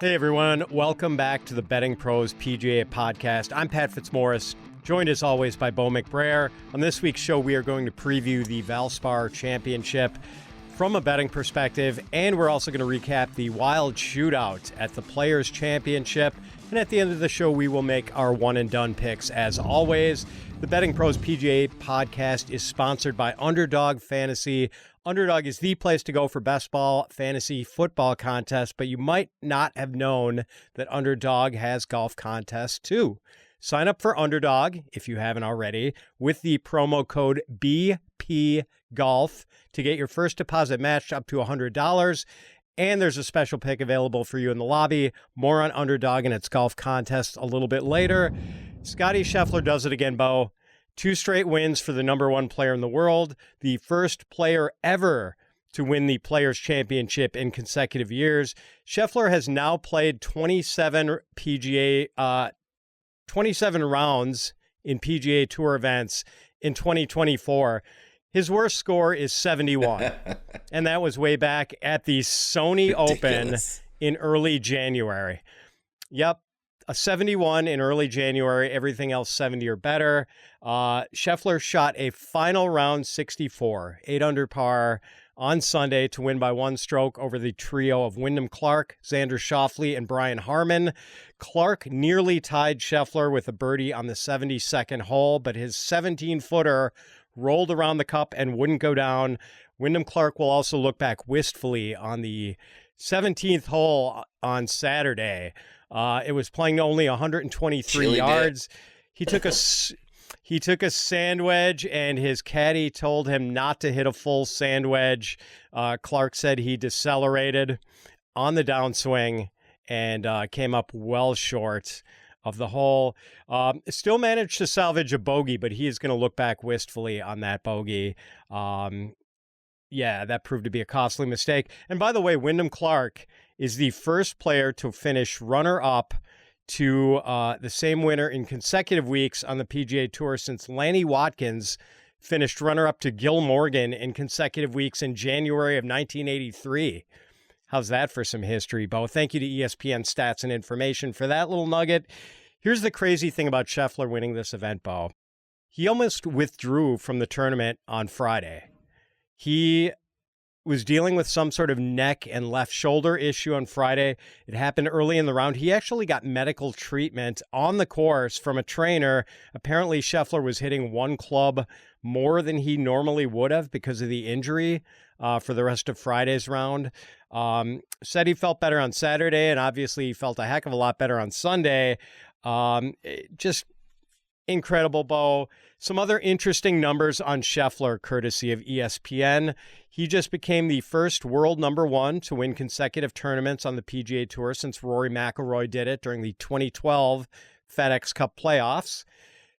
Hey everyone, welcome back to the BettingPros PGA Podcast. I'm Pat Fitzmaurice, joined as always by Bo McBrayer. On this week's show, we are going to preview the Valspar Championship from a betting perspective, and we're also going to recap the wild shootout at the Players Championship. And at the end of the show, we will make our one-and-done picks as always. The BettingPros PGA Podcast is sponsored by Underdog Fantasy. Underdog is the place to go for best ball fantasy football contests, but you might not have known that Underdog has golf contests too. Sign up for Underdog, if you haven't already, with the promo code BPGolf to get your first deposit matched up to $100. And there's a special pick available for you in the lobby. More on Underdog and its golf contest a little bit later. Scottie Scheffler does it again, Bo. 2 straight wins for the number 1 player in the world, the first player ever to win the Players' Championship in consecutive years. Scheffler has now played 27 rounds in PGA Tour events in 2024. His worst score is 71, and that was way back at the Sony Open in early January. Yep. A 71 in early January, everything else 70 or better. Scheffler shot a final round 64, 8 under par on Sunday to win by 1 stroke over the trio of Wyndham Clark, Xander Schauffele, and Brian Harman. Clark nearly tied Scheffler with a birdie on the 72nd hole, but his 17-footer rolled around the cup and wouldn't go down. Wyndham Clark will also look back wistfully on the 17th hole on Saturday. It was playing only 123 yards. He took a sand wedge, and his caddy told him not to hit a full sand wedge. Clark said he decelerated on the downswing and came up well short of the hole. Still managed to salvage a bogey, but he is going to look back wistfully on that bogey. Yeah, that proved to be a costly mistake. And by the way, Wyndham Clark is the first player to finish runner-up to the same winner in consecutive weeks on the PGA Tour since Lanny Watkins finished runner-up to Gil Morgan in consecutive weeks in January of 1983. How's that for some history, Bo? Thank you to ESPN Stats and Information for that little nugget. Here's the crazy thing about Scheffler winning this event, Bo. He almost withdrew from the tournament on Friday. He was dealing with some sort of neck and left shoulder issue on Friday. It happened early in the round. He actually got medical treatment on the course from a trainer. Apparently, Scheffler was hitting 1 club more than he normally would have because of the injury for the rest of Friday's round. Said he felt better on Saturday, and obviously he felt a heck of a lot better on Sunday. Just incredible, Bo. Some other interesting numbers on Scheffler, courtesy of ESPN. He just became the first world number 1 to win consecutive tournaments on the PGA Tour since Rory McIlroy did it during the 2012 FedEx Cup playoffs.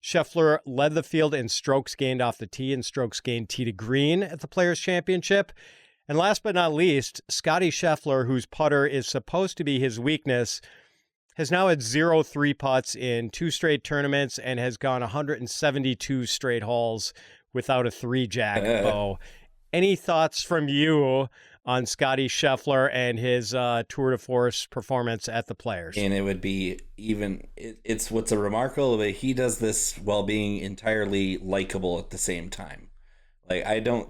Scheffler led the field in strokes gained off the tee and strokes gained tee to green at the Players' Championship. And last but not least, Scottie Scheffler, whose putter is supposed to be his weakness, has now had 0 3-putts in 2 straight tournaments and has gone 172 straight holes without a 3-jack, Bo. Any thoughts from you on Scottie Scheffler and his tour de force performance at the Players? And it would be it's what's a remarkable, but he does this while being entirely likable at the same time. Like,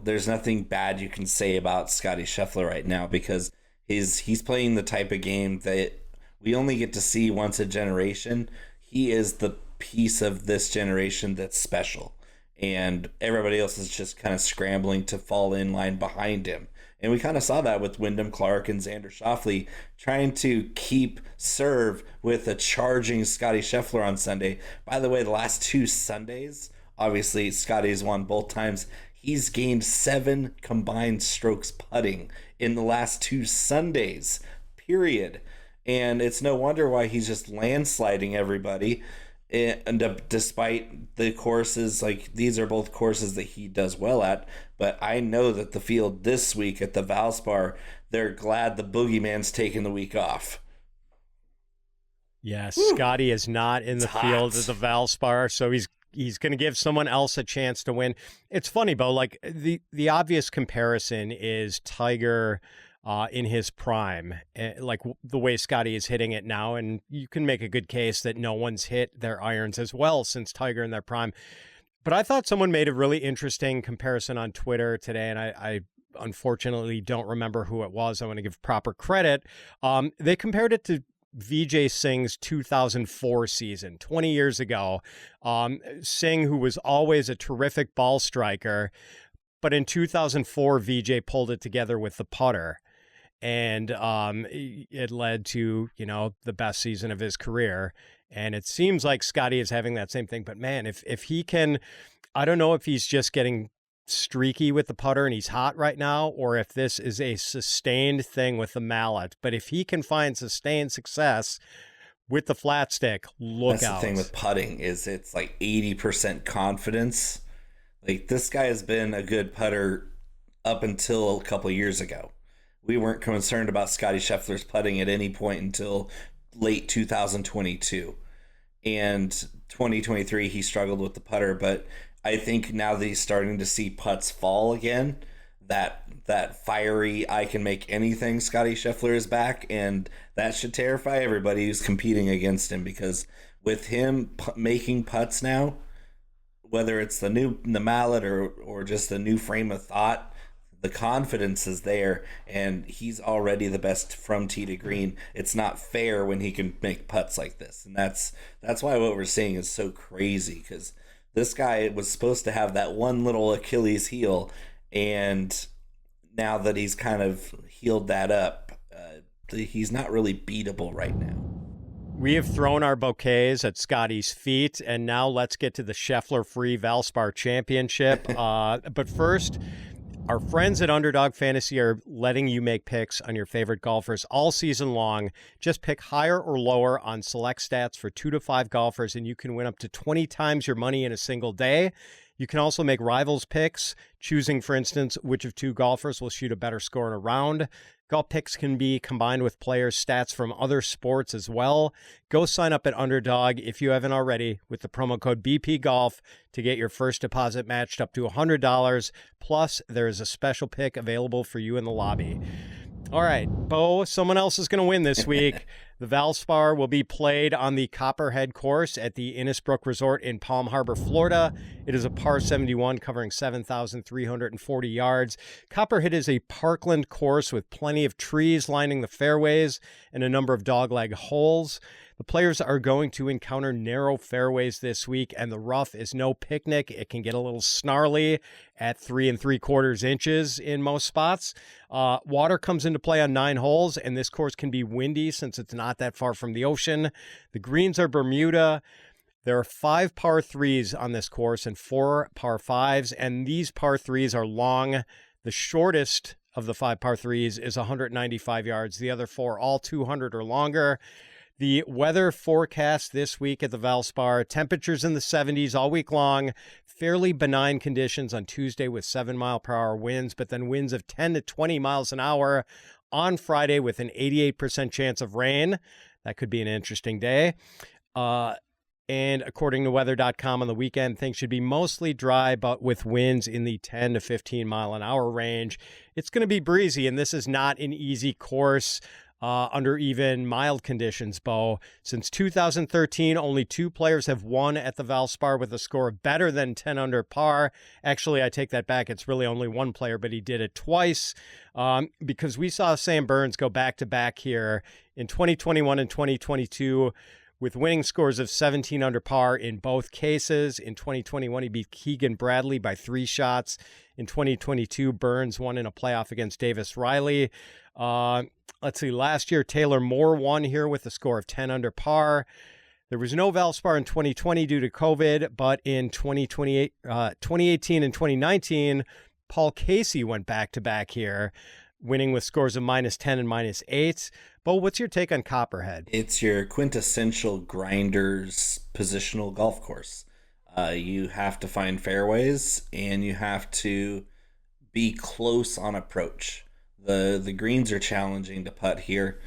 there's nothing bad you can say about Scottie Scheffler right now because he's playing the type of game that we only get to see once a generation. He is the piece of this generation that's special. And everybody else is just kind of scrambling to fall in line behind him. And we kind of saw that with Wyndham Clark and Xander Schauffele trying to keep serve with a charging Scottie Scheffler on Sunday. By the way, the last 2 Sundays, obviously Scottie's won both times. He's gained 7 combined strokes putting in the last 2 Sundays, period. And it's no wonder why he's just landsliding everybody. And despite the courses, like, these are both courses that he does well at. But I know that the field this week at the Valspar, they're glad the boogeyman's taking the week off. Yes, Scottie is not in the field at the Valspar, so he's going to give someone else a chance to win. It's funny, Bo, like the obvious comparison is Tiger in his prime, like the way Scotty is hitting it now. And you can make a good case that no one's hit their irons as well since Tiger in their prime. But I thought someone made a really interesting comparison on Twitter today, and I unfortunately don't remember who it was. I want to give proper credit. They compared it to Vijay Singh's 2004 season, 20 years ago. Singh, who was always a terrific ball striker, but in 2004, Vijay pulled it together with the putter. And it led to, the best season of his career. And it seems like Scotty is having that same thing. But man, if he can, I don't know if he's just getting streaky with the putter and he's hot right now, or if this is a sustained thing with the mallet. But if he can find sustained success with the flat stick, look out. That's the thing with putting is it's like 80% confidence. Like, this guy has been a good putter up until a couple years ago. We weren't concerned about Scotty Scheffler's putting at any point until late 2022. And 2023, he struggled with the putter, but I think now that he's starting to see putts fall again, that fiery, I can make anything Scotty Scheffler is back, and that should terrify everybody who's competing against him, because with him making putts now, whether it's the mallet or just the new frame of thought, the confidence is there, and he's already the best from tee to green. It's not fair when he can make putts like this, and that's why what we're seeing is so crazy, because this guy was supposed to have that one little Achilles heel, and now that he's kind of healed that up, he's not really beatable right now. We have thrown our bouquets at Scotty's feet, and now let's get to the Scheffler-free Valspar Championship. But first, our friends at Underdog Fantasy are letting you make picks on your favorite golfers all season long. Just pick higher or lower on select stats for 2 to 5 golfers, and you can win up to 20 times your money in a single day. You can also make rivals picks, choosing, for instance, which of 2 golfers will shoot a better score in a round. Golf picks can be combined with players' stats from other sports as well. Go sign up at Underdog if you haven't already with the promo code BPGolf to get your first deposit matched up to $100. Plus, there is a special pick available for you in the lobby. All right, Bo, someone else is going to win this week. The Valspar will be played on the Copperhead course at the Innisbrook Resort in Palm Harbor, Florida. It is a par 71 covering 7,340 yards. Copperhead is a parkland course with plenty of trees lining the fairways and a number of dogleg holes. The players are going to encounter narrow fairways this week, and the rough is no picnic. It can get a little snarly at 3 3/4 inches in most spots. Water comes into play on 9 holes, and this course can be windy since it's not that far from the ocean. The greens are Bermuda. There are 5 par 3s on this course and 4 par 5s, and these par 3s are long. The shortest of the 5 par 3s is 195 yards. The other 4, all 200 or longer. The weather forecast this week at the Valspar, temperatures in the 70s all week long, fairly benign conditions on Tuesday with 7-mile-per-hour winds, but then winds of 10 to 20 miles an hour on Friday with an 88% chance of rain. That could be an interesting day. And according to weather.com on the weekend, things should be mostly dry, but with winds in the 10 to 15 mile an hour range. It's going to be breezy, and this is not an easy course under even mild conditions, Bo. Since 2013, only 2 players have won at the Valspar with a score of better than 10 under par. Actually, I take that back. It's really only 1 player, but he did it twice because we saw Sam Burns go back-to-back here in 2021 and 2022 with winning scores of 17 under par in both cases. In 2021, he beat Keegan Bradley by 3 shots. In 2022, Burns won in a playoff against Davis Riley. Let's see, last year, Taylor Moore won here with a score of 10 under par. There was no Valspar in 2020 due to COVID, but in 2018 and 2019, Paul Casey went back-to-back here, winning with scores of -10 and -8. Bo, what's your take on Copperhead? It's your quintessential grinders positional golf course. You have to find fairways, and you have to be close on approach. The greens are challenging to putt here,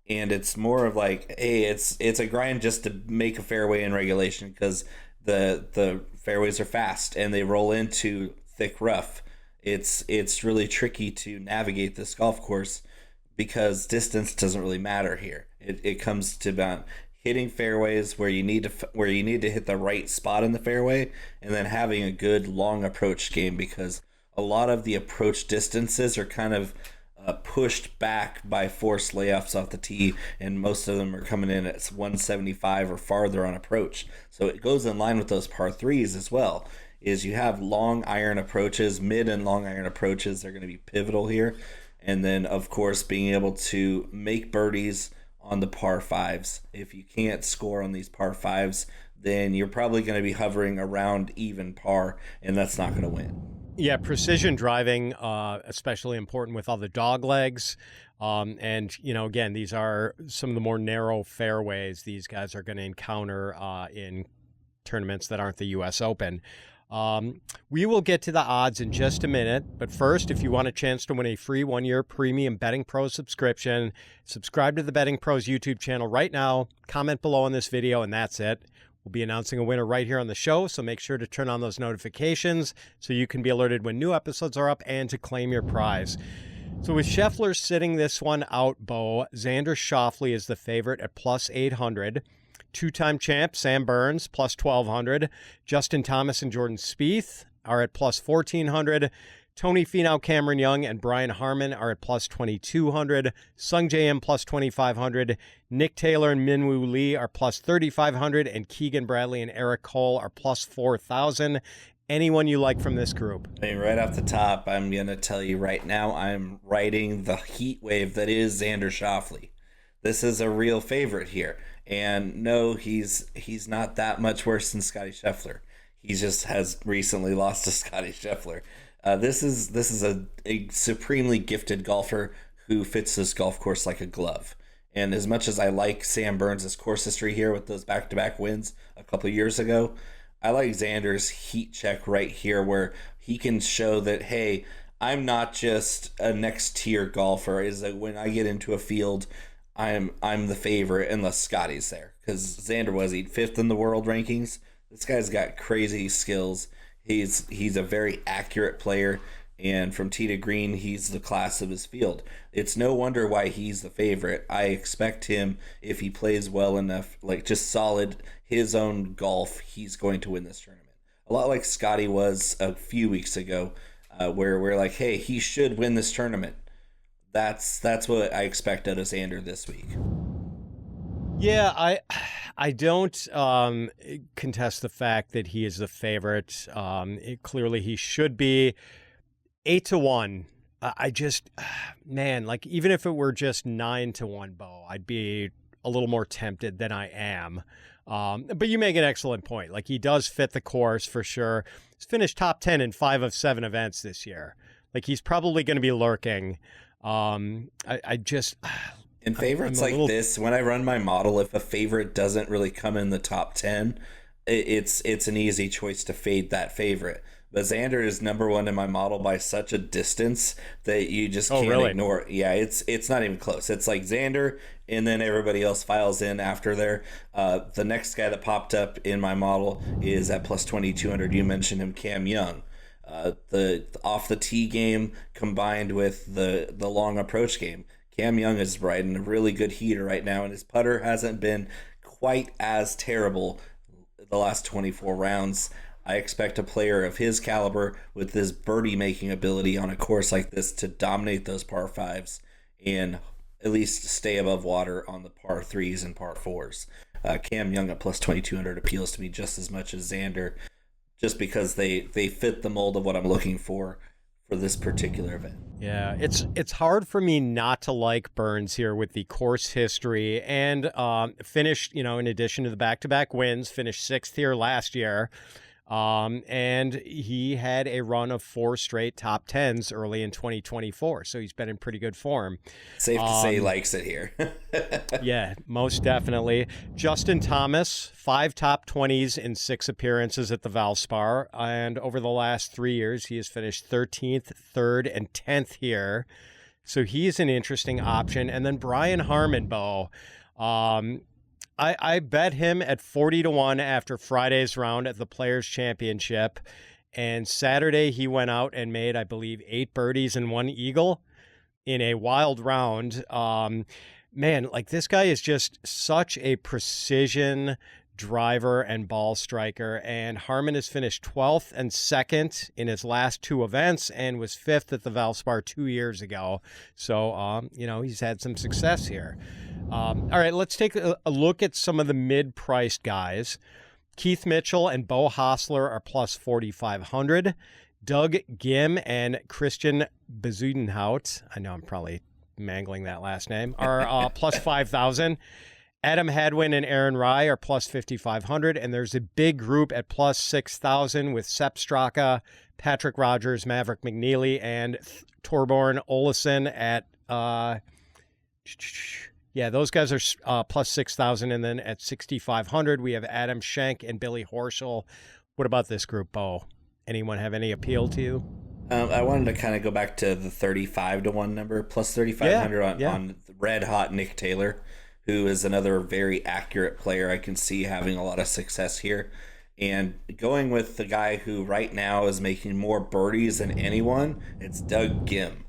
and it's more of like, hey, it's a grind just to make a fairway in regulation because the fairways are fast and they roll into thick rough. It's really tricky to navigate this golf course. because distance doesn't really matter here. It comes to about hitting fairways where you need to hit the right spot in the fairway, and then having a good long approach game, because a lot of the approach distances are kind of pushed back by forced layups off the tee, and most of them are coming in at 175 or farther on approach. So it goes in line with those par threes as well. Is you have long iron approaches, mid and long iron approaches. They're going to be pivotal here. And then, of course, being able to make birdies on the par fives. If you can't score on these par fives, then you're probably going to be hovering around even par, and that's not going to win. Yeah, precision driving, especially important with all the dog legs. And, again, these are some of the more narrow fairways these guys are going to encounter in tournaments that aren't the U.S. Open. We will get to the odds in just a minute, but first, if you want a chance to win a free 1-year premium Betting Pros subscription, subscribe to the Betting Pros YouTube channel right now, comment below on this video, and that's it. We'll be announcing a winner right here on the show, so make sure to turn on those notifications so you can be alerted when new episodes are up and to claim your prize. So with Scheffler sitting this one out, Bo, Xander Schauffele is the favorite at plus 800. Two-time champ Sam Burns, plus 1,200. Justin Thomas and Jordan Spieth are at plus 1,400. Tony Finau, Cameron Young, and Brian Harman are at plus 2,200. Sung J M plus 2,500. Nick Taylor and Minwoo Lee are plus 3,500. And Keegan Bradley and Eric Cole are plus 4,000. Anyone you like from this group? I mean, right off the top, I'm going to tell you right now, I'm riding the heat wave that is Xander Schauffele. This is a real favorite here. And no, he's not that much worse than Scottie Scheffler. He just has recently lost to Scottie Scheffler. This is a supremely gifted golfer who fits this golf course like a glove. And as much as I like Sam Burns' course history here with those back-to-back wins a couple of years ago, I like Xander's heat check right here, where he can show that, hey, I'm not just a next-tier golfer. Is that when I get into a field, I'm the favorite unless Scottie's there, because Xander was 5th in the world rankings. This guy's got crazy skills. He's a very accurate player, and from tee to green, he's the class of his field. It's no wonder why he's the favorite. I expect him, if he plays well enough, like just solid his own golf, he's going to win this tournament. A lot like Scottie was a few weeks ago, where we're like, hey, he should win this tournament. That's what I expect out of Xander this week. Yeah, I don't contest the fact that he is the favorite. Clearly, he should be 8-1. I just, man, like even if it were just 9-1, Bo, I'd be a little more tempted than I am. But you make an excellent point. Like he does fit the course for sure. He's finished top 10 in 5 of 7 events this year. Like he's probably going to be lurking. I just in favorites like this, when I run my model, if a favorite doesn't really come in the top 10, it's an easy choice to fade that favorite. But Xander is number 1 in my model by such a distance that you just can't ignore it. Yeah, it's not even close. It's like Xander, and then everybody else files in after there. The next guy that popped up in my model is at plus 2,200. You mentioned him, Cam Young. The off the tee game combined with the long approach game. Cam Young is riding a really good heater right now, and his putter hasn't been quite as terrible the last 24 rounds. I expect a player of his caliber with his birdie making ability on a course like this to dominate those par 5s and at least stay above water on the par 3s and par 4s. Cam Young at plus 2,200 appeals to me just as much as Xander, just because they fit the mold of what I'm looking for this particular event. Yeah, it's hard for me not to like Burns here with the course history and finished, in addition to the back-to-back wins, finished 6th here last year. And he had a run of 4 straight top 10s early in 2024. So he's been in pretty good form. Safe to say he likes it here. Yeah, most definitely. Justin Thomas, 5 top 20s in 6 appearances at the Valspar. And over the last 3 years, he has finished 13th, 3rd, and 10th here. So he's an interesting option. And then Brian Harman, Bo. I bet him at 40-1 after Friday's round at the Players Championship. And Saturday he went out and made, I believe, 8 birdies and 1 eagle. in a wild round. Man, like this guy is just such a precision driver and ball striker. And Harman has finished 12th and 2nd in his last 2 events and was 5th at the Valspar 2 years ago. So, he's had some success here. All right, let's take a look at some of the mid-priced guys. Keith Mitchell and Bo Hostler are plus 4,500. Doug Gim and Christian Bezuidenhout, I know I'm probably mangling that last name, are plus 5,000. Adam Hadwin and Aaron Rye are plus 5,500. And there's a big group at plus 6,000 with Sepp Straka, Patrick Rogers, Maverick McNeely, and Torbjorn Olesen at... those guys are plus 6,000. And then at 6,500, we have Adam Schenk and Billy Horschel. What about this group, Bo? Anyone have any appeal to you? I wanted to kind of go back to the 35-1 number, plus 3,500 on red hot Nick Taylor, who is another very accurate player I can see having a lot of success here. And going with the guy who right now is making more birdies than anyone, it's Doug Gim.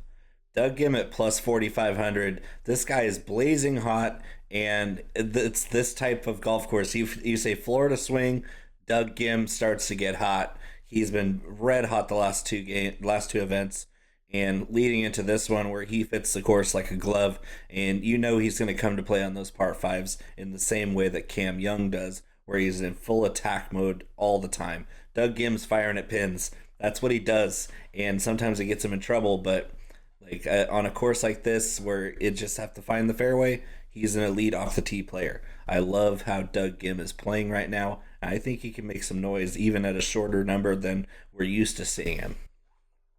Doug Gim at plus 4,500. This guy is blazing hot, and it's this type of golf course. You say Florida swing, Doug Gim starts to get hot. He's been red hot the last two events, and leading into this one where he fits the course like a glove, and he's going to come to play on those par 5s in the same way that Cam Young does, where he's in full attack mode all the time. Doug Gim's firing at pins. That's what he does, and sometimes it gets him in trouble, but like on a course like this where it just have to find the fairway, he's an elite off the tee player. I love how Doug Gim is playing right now. I think he can make some noise even at a shorter number than we're used to seeing him.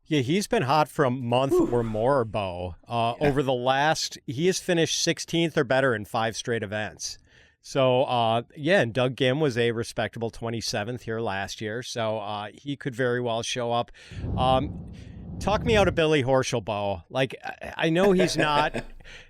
Yeah, he's been hot for a month or more, Bo. Over the last, he has finished 16th or better in 5 straight events. So, and Doug Gim was a respectable 27th here last year. So he could very well show up. Talk me out of Billy Horschel, Bo. Like, I know he's not,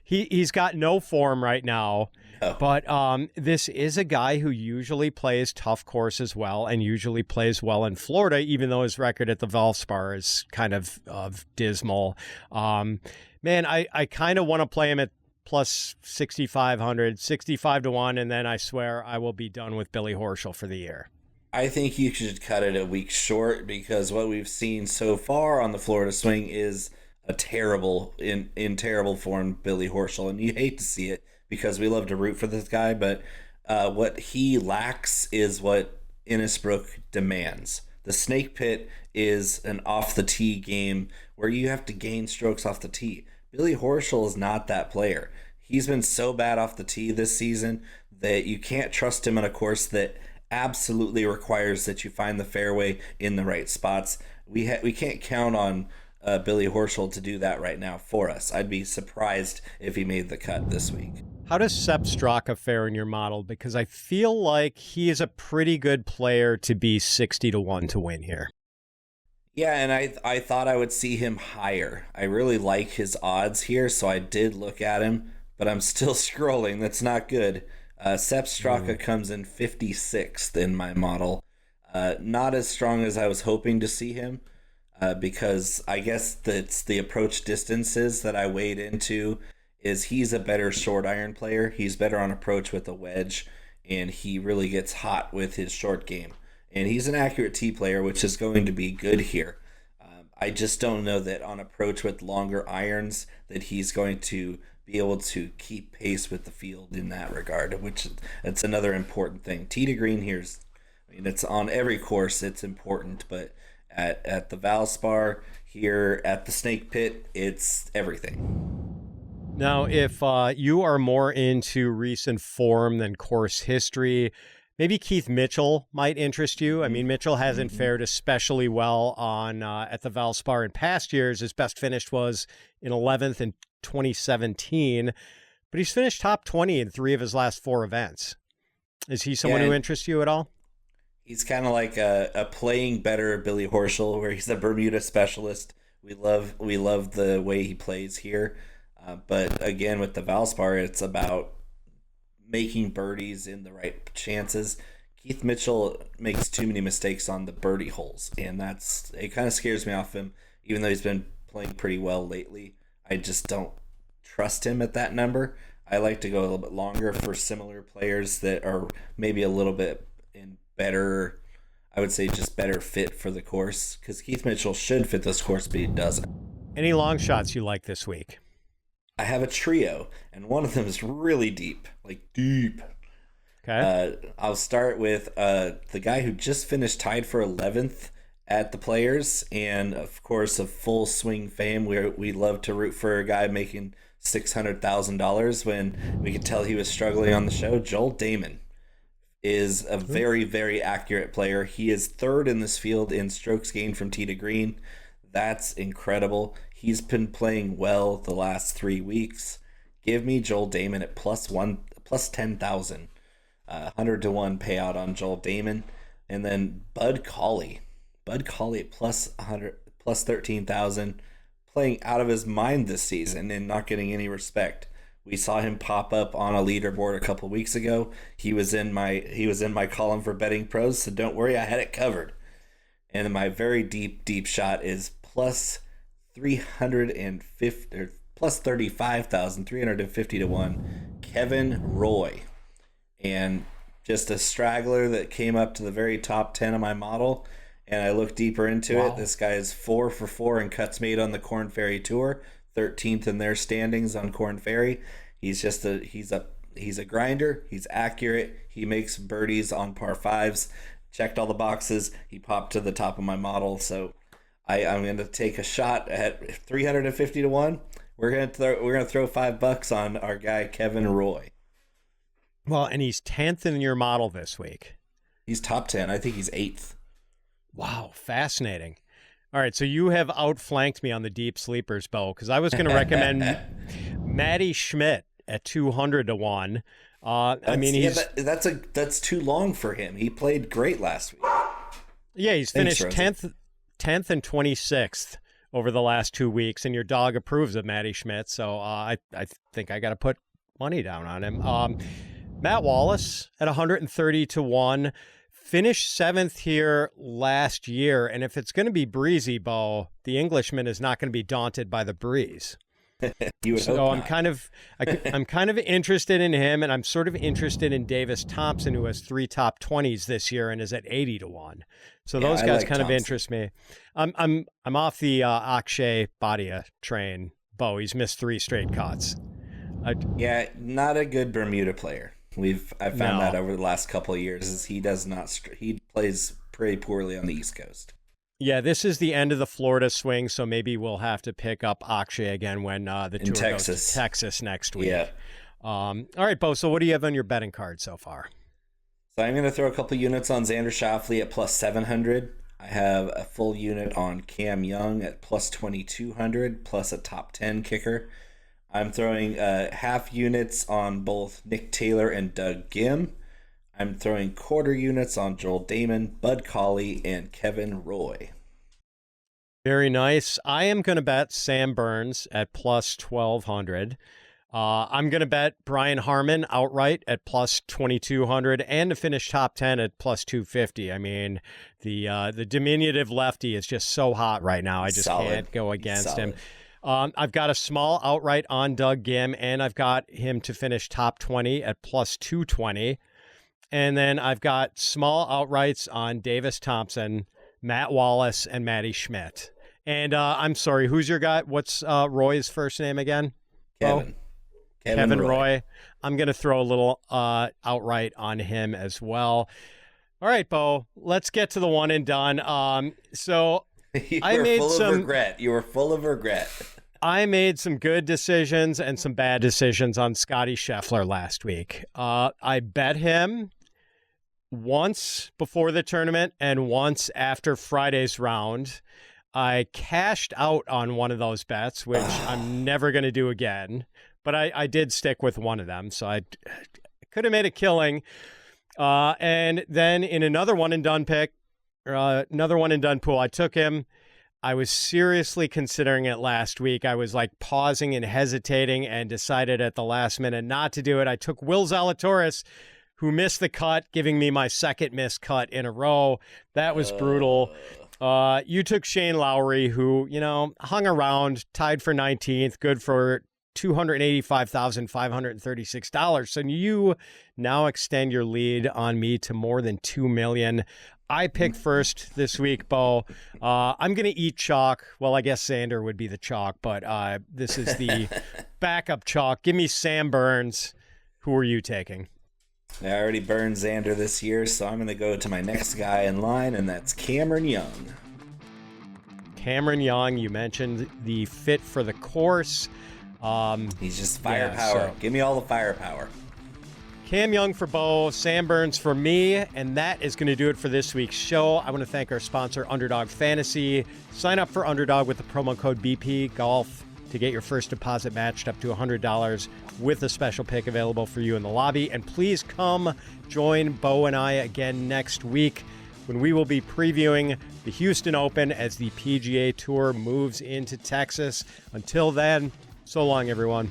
he's got no form right now. Oh. But this is a guy who usually plays tough courses well and usually plays well in Florida, even though his record at the Valspar is kind of dismal. Man, I kind of want to play him at plus 6,500, 65-1, and then I swear I will be done with Billy Horschel for the year. I think you should cut it a week short, because what we've seen so far on the Florida swing is a terrible, in terrible form, Billy Horschel, and you hate to see it, because we love to root for this guy, but what he lacks is what Innisbrook demands. The snake pit is an off-the-tee game where you have to gain strokes off the tee. Billy Horschel is not that player. He's been so bad off the tee this season that you can't trust him on a course that absolutely requires that you find the fairway in the right spots. We can't count on Billy Horschel to do that right now for us. I'd be surprised if he made the cut this week. How does Sepp Straka fare in your model? Because I feel like he is a pretty good player to be 60-1 to win here. Yeah, and I thought I would see him higher. I really like his odds here, so I did look at him, but I'm still scrolling. That's not good. Sepp Straka comes in 56th in my model. Not as strong as I was hoping to see him, because I guess that's the approach distances that I weighed into. Is he's a better short iron player. He's better on approach with a wedge, and he really gets hot with his short game. And he's an accurate tee player, which is going to be good here. I just don't know that on approach with longer irons that he's going to be able to keep pace with the field in that regard, which that's another important thing. Tee to green it's on every course, it's important, but at the Valspar here at the Snake Pit, it's everything. Now, if you are more into recent form than course history, maybe Keith Mitchell might interest you. I mean, Mitchell hasn't fared especially well on at the Valspar in past years. His best finish was in 11th in 2017, but he's finished top 20 in 3 of his last 4 events. Is he someone who interests you at all? He's kind of like a playing better Billy Horschel, where he's a Bermuda specialist. We love the way he plays here. But again, with the Valspar, it's about making birdies in the right chances. Keith Mitchell makes too many mistakes on the birdie holes, and it kind of scares me off him, even though he's been playing pretty well lately. I just don't trust him at that number. I like to go a little bit longer for similar players that are maybe a little bit in better, I would say just better fit for the course, because Keith Mitchell should fit this course, but he doesn't. Any long shots you like this week? I have a trio, and one of them is really deep, like deep. Okay. I'll start with the guy who just finished tied for 11th at the Players, and of course of full swing fame. We love to root for a guy making $600,000 when we could tell he was struggling on the show. Joel Damon is a very, very accurate player. He is third in this field in strokes gained from tee to green. That's incredible. He's been playing well the last 3 weeks. Give me Joel Damon at plus 10,000. 100-1 payout on Joel Damon. And then Bud Cauley at plus 13,000, playing out of his mind this season and not getting any respect. We saw him pop up on a leaderboard a couple weeks ago. He was in my column for Betting Pros, so don't worry, I had it covered. And my very deep shot is plus 350 or plus 35,350 to 1, Kevin Roy. And just a straggler that came up to the very top 10 of my model. And I look deeper into it. This guy is 4 for 4 in cuts made on the Korn Ferry Tour, 13th in their standings on Korn Ferry. He's a grinder. He's accurate. He makes birdies on par 5s. Checked all the boxes. He popped to the top of my model. So I'm going to take a shot at 350 to 1. We're going to throw $5 on our guy Kevin Roy. Well, and he's 10th in your model this week. He's top 10. I think he's 8th. Wow, fascinating. All right, so you have outflanked me on the deep sleepers, Bo, because I was going to recommend Matty Schmidt at 200 to 1. That's too long for him. He played great last week. Yeah, he's finished 10th and 26th over the last 2 weeks, and your dog approves of Matty Schmidt, so I think I got to put money down on him. Matt Wallace at 130 to 1. Finished 7th here last year, and if it's going to be breezy, Bo, the Englishman is not going to be daunted by the breeze. I'm kind of interested in him, and I'm sort of interested in Davis Thompson, who has 3 top 20s this year and is at 80 to 1. So those guys kind of interest me. I'm off the Akshay Bhatia train, Bo. He's missed 3 straight cuts. Not a good Bermuda player. I found that over the last couple of years, is he plays pretty poorly on the East Coast. Yeah, this is the end of the Florida swing, so maybe we'll have to pick up Akshay again when the tour goes to Texas next week. Yeah. All right, Bo, so what do you have on your betting card so far? So I'm going to throw a couple units on Xander Schauffele at plus 700. I have a full unit on Cam Young at plus 2,200, plus a top 10 kicker. I'm throwing half units on both Nick Taylor and Doug Gim. I'm throwing quarter units on Joel Damon, Bud Cauley, and Kevin Roy. Very nice. I am going to bet Sam Burns at plus 1,200. I'm going to bet Brian Harmon outright at plus 2,200 and to finish top 10 at plus 250. I mean, the diminutive lefty is just so hot right now. I just can't go against him. I've got a small outright on Doug Gim, and I've got him to finish top 20 at plus 220. And then I've got small outrights on Davis Thompson, Matt Wallace, and Matty Schmidt. And I'm sorry, who's your guy? What's Roy's first name again? Kevin Roy. I'm going to throw a little outright on him as well. All right, Bo, let's get to the one and done. You were full of regret. I made some good decisions and some bad decisions on Scotty Scheffler last week. I bet him once before the tournament and once after Friday's round. I cashed out on one of those bets, which I'm never going to do again. But I did stick with one of them, so I could have made a killing. And then in another one and done pool, I took him. I was seriously considering it last week. I was like pausing and hesitating and decided at the last minute not to do it. I took Will Zalatoris, who missed the cut, giving me my second missed cut in a row. That was brutal. You took Shane Lowry, who, hung around, tied for 19th, good for $285,536. So you now extend your lead on me to more than $2 million. I picked first this week, Bo. I'm going to eat chalk. Well, I guess Xander would be the chalk, but this is the backup chalk. Give me Sam Burns. Who are you taking? I already burned Xander this year, so I'm going to go to my next guy in line, and that's Cameron Young. Cameron Young, you mentioned the fit for the course. He's just firepower. Give me all the firepower. Cam Young for Bo, Sam Burns for me, and that is going to do it for this week's show. I want to thank our sponsor, Underdog Fantasy. Sign up for Underdog with the promo code BP Golf to get your first deposit matched up to $100 with a special pick available for you in the lobby. And please come join Bo and I again next week when we will be previewing the Houston Open as the PGA Tour moves into Texas. Until then, so long, everyone.